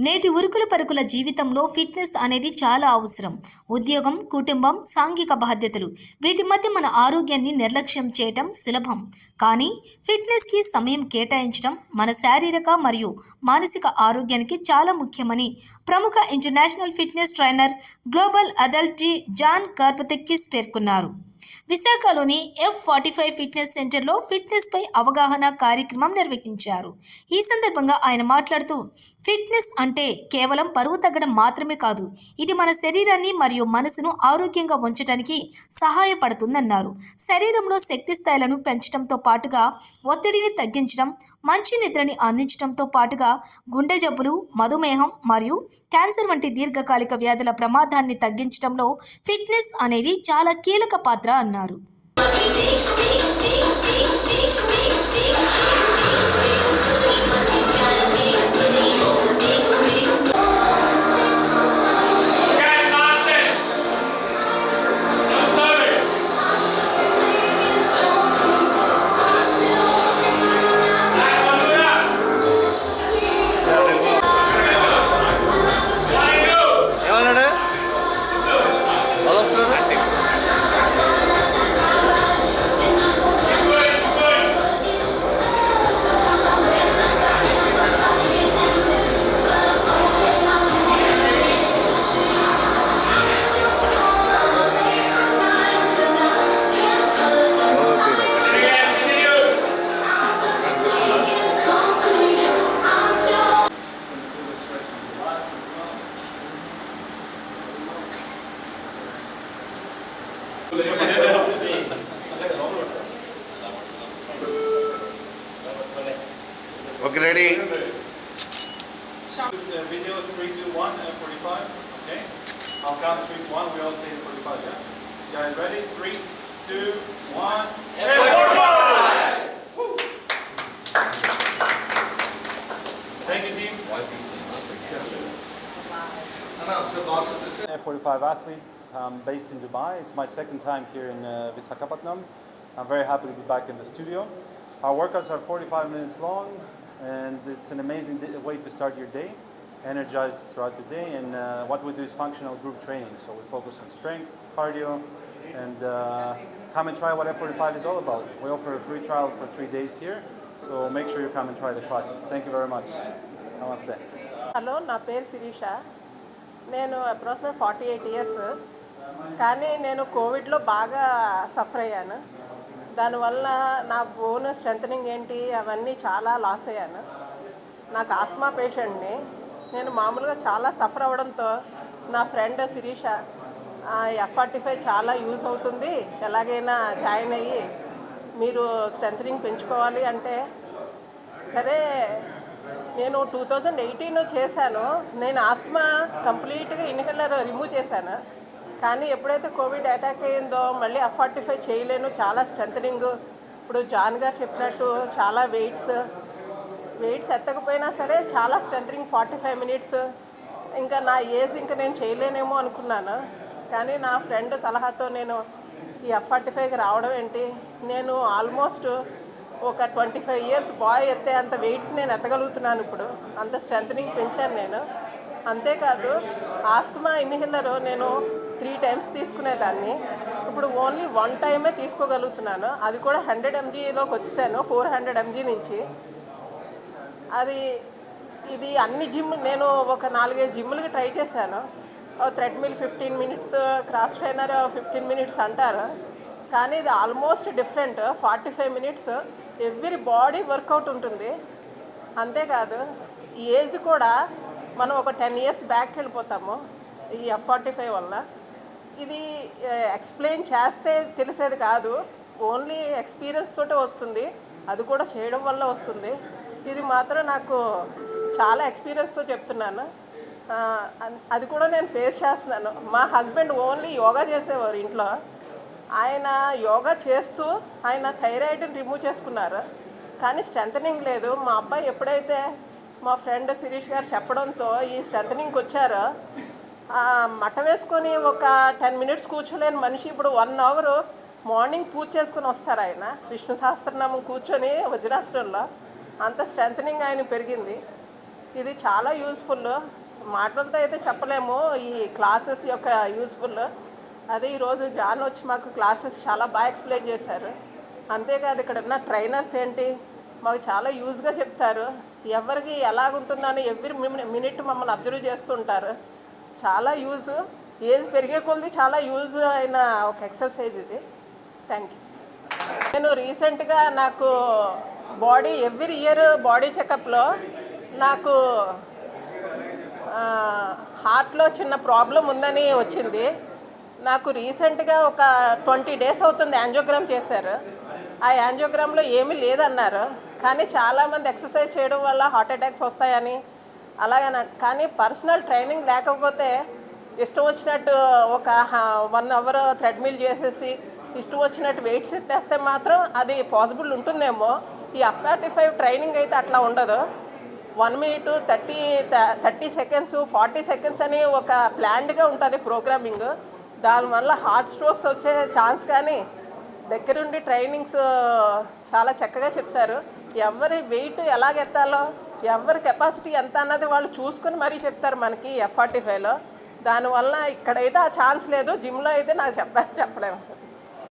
నేటి ఉరుకుల పరుగుల జీవితంలో ఫిట్నెస్ అనేది చాలా అవసరం. ఉద్యోగం, కుటుంబం, సాంఘిక బాధ్యతలు వీటి మధ్య మన ఆరోగ్యాన్ని నిర్లక్ష్యం చేయటం సులభం. కానీ ఫిట్నెస్కి సమయం కేటాయించడం మన శారీరక మరియు మానసిక ఆరోగ్యానికి చాలా ముఖ్యమని ప్రముఖ international fitness trainer, global athlete John కార్బతెక్కిస్ పేర్కొన్నారు. విశాఖలోని F45 ఫిట్నెస్ సెంటర్లో ఫిట్నెస్పై అవగాహన కార్యక్రమం నిర్వహించారు. ఈ సందర్భంగా ఆయన మాట్లాడుతూ, ఫిట్నెస్ అంటే కేవలం బరువు తగ్గడం మాత్రమే కాదు, ఇది మన శరీరాన్ని మరియు మనసును ఆరోగ్యంగా ఉంచడానికి సహాయపడుతుందన్నారు. శరీరంలో శక్తి స్థాయిలను పెంచడంతో పాటుగా ఒత్తిడిని తగ్గించడం, మంచి నిద్రని అందించడంతో పాటుగా గుండె జబ్బులు, మధుమేహం మరియు క్యాన్సర్ వంటి దీర్ఘకాలిక వ్యాధుల ప్రమాదాన్ని తగ్గించడంలో ఫిట్నెస్ అనేది చాలా కీలక పాత్ర అన్నారు. Okay, ready? Video 3, 2, 1, 45. Okay. I'll count 3, 2, 1. We all say 45. Yeah. You guys ready? 3, 2, 1. 45. Woo. Thank you, team. F45 athlete. I'm based in Dubai. It's my second time here in Visakhapatnam. I'm very happy to be back in the studio. Our workouts are 45 minutes long, and it's an amazing way to start your day, energized throughout the day. And what we do is functional group training. So we focus on strength, cardio, and come and try what F45 is all about. We offer a free trial for 3 days here, so make sure you come and try the classes. Thank you very much. Namaste. Hello, నా పేరు శిరీష. నేను approximate 48 years. కానీ నేను కోవిడ్లో బాగా suffer అయ్యాను. దానివల్ల నా బోన్ స్ట్రెంథనింగ్ ఏంటి అవన్నీ చాలా లాస్ అయ్యాను. నాకు ఆస్తమా పేషెంట్ని. నేను మామూలుగా చాలా సఫర్ అవ్వడంతో నా ఫ్రెండ్ శిరీష F45 చాలా యూజ్ అవుతుంది, ఎలాగైనా జాయిన్ అయ్యి మీరు స్ట్రెంథనింగ్ పెంచుకోవాలి అంటే, సరే నేను 2018 చేశాను. నేను ఆస్తమా కంప్లీట్గా ఇన్హేలర్ రిమూవ్ చేశాను. కానీ ఎప్పుడైతే కోవిడ్ అటాక్ అయ్యిందో మళ్ళీ F45 చేయలేను, చాలా స్ట్రెంథనింగ్. ఇప్పుడు జాన్ గారు చెప్పినట్టు చాలా వెయిట్స్ ఎత్తకపోయినా సరే చాలా స్ట్రెంథనింగ్ 45 మినిట్స్. ఇంకా నా ఏజ్ ఇంకా నేను చేయలేనేమో అనుకున్నాను. కానీ నా ఫ్రెండ్ సలహాతో నేను ఈ F45కి రావడం ఏంటి, నేను ఆల్మోస్ట్ ఒక 25 ఇయర్స్ బాయ్ ఎత్తే అంత వెయిట్స్ నేను ఎత్తగలుగుతున్నాను. ఇప్పుడు అంత స్ట్రెంథనింగ్ పెంచాను నేను. అంతేకాదు ఆస్తమా ఇన్హేలర్ నేను 3 times తీసుకునేదాన్ని, ఇప్పుడు ఓన్లీ 1 టైమే తీసుకోగలుగుతున్నాను. అది కూడా 100 mgలోకి వచ్చేసాను, 400 mg నుంచి. ఇది అన్ని నేను ఒక 4-5 జిమ్లకి ట్రై చేశాను. Treadmill 15 minutes, cross trainer 15 minutes అంటారు. కానీ ఇది almost different. 45 minutes every body work out ఉంటుంది. అంతేకాదు ఈ ఏజ్ కూడా మనం ఒక 10 years బ్యాక్ వెళ్ళిపోతాము ఈ F45 వల్ల. ఇది ఎక్స్ప్లెయిన్ చేస్తే తెలిసేది కాదు, ఓన్లీ ఎక్స్పీరియన్స్ తోటే వస్తుంది. అది కూడా చేయడం వల్ల వస్తుంది. ఇది మాత్రం నాకు చాలా ఎక్స్పీరియన్స్తో చెప్తున్నాను. అది కూడా నేను ఫేస్ చేస్తున్నాను. మా హస్బెండ్ ఓన్లీ యోగా చేసేవారు ఇంట్లో. ఆయన యోగా చేస్తూ ఆయన థైరాయిడ్ని రిమూవ్ చేసుకున్నారు, కానీ స్ట్రెంథనింగ్ లేదు. మా అబ్బాయి ఎప్పుడైతే మా ఫ్రెండ్ శిరీష్ గారు చెప్పడంతో ఈ స్ట్రెంథనింగ్కి వచ్చారో, మట్ట వేసుకొని ఒక 10 minutes కూర్చోలేని మనిషి ఇప్పుడు 1 hour మార్నింగ్ పూజ చేసుకుని వస్తారు. ఆయన విష్ణు సహస్రనామం కూర్చొని వజ్రాసనంలో అంత స్ట్రెంథనింగ్ ఆయన పెరిగింది. ఇది చాలా యూస్ఫుల్, మాటలతో అయితే చెప్పలేము ఈ క్లాసెస్ యొక్క యూస్ఫుల్. అది ఈరోజు జాన్ వచ్చి మాకు క్లాసెస్ చాలా బాగా ఎక్స్ప్లెయిన్ చేశారు. అంతేకాదు ఇక్కడ ఉన్న ట్రైనర్స్ ఏంటి మాకు చాలా యూజ్గా చెప్తారు. ఎవరికి ఎలాగుంటుందని ఎవ్రీ మినిట్ మమ్మల్ని అబ్జర్వ్ చేస్తుంటారు. చాలా యూజ్, ఏజ్ పెరిగే కొలది చాలా యూజ్ అయిన ఒక ఎక్సర్సైజ్ ఇది. Thank you. నేను రీసెంట్గా నాకు ఎవ్రీ ఇయర్ బాడీ చెకప్లో నాకు హార్ట్లో చిన్న ప్రాబ్లం ఉందని వచ్చింది. నాకు రీసెంట్గా ఒక 20 days అవుతుంది యాంజియోగ్రామ్ చేశారు. ఆ యాంజియోగ్రామ్లో ఏమీ లేదన్నారు. కానీ చాలామంది ఎక్సర్సైజ్ చేయడం వల్ల హార్ట్ అటాక్స్ వస్తాయని అలాగని, కానీ పర్సనల్ ట్రైనింగ్ లేకపోతే ఇష్టం వచ్చినట్టు ఒక 1 hour థ్రెడ్మిల్ చేసేసి ఇష్టం వచ్చినట్టు వెయిట్స్ ఎత్తేస్తే మాత్రం అది పాసిబుల్ ఉంటుందేమో. ఈ F45 ట్రైనింగ్ అయితే అట్లా ఉండదు. 1 minute 30 seconds 40 seconds అని ఒక ప్లాన్డ్గా ఉంటుంది ప్రోగ్రామింగ్. దానివల్ల హార్ట్ స్ట్రోక్స్ వచ్చే ఛాన్స్ కానీ దగ్గరుండి ట్రైనింగ్స్ చాలా చక్కగా చెప్తారు. ఎవరి వెయిట్ ఎలాగెత్తాలో ఎవరి కెపాసిటీ ఎంత అన్నది వాళ్ళు చూసుకొని మరీ చెప్తారు మనకి F45లో. దానివల్ల ఇక్కడైతే ఆ ఛాన్స్ లేదు, జిమ్లో అయితే నాకు చెప్పలేము.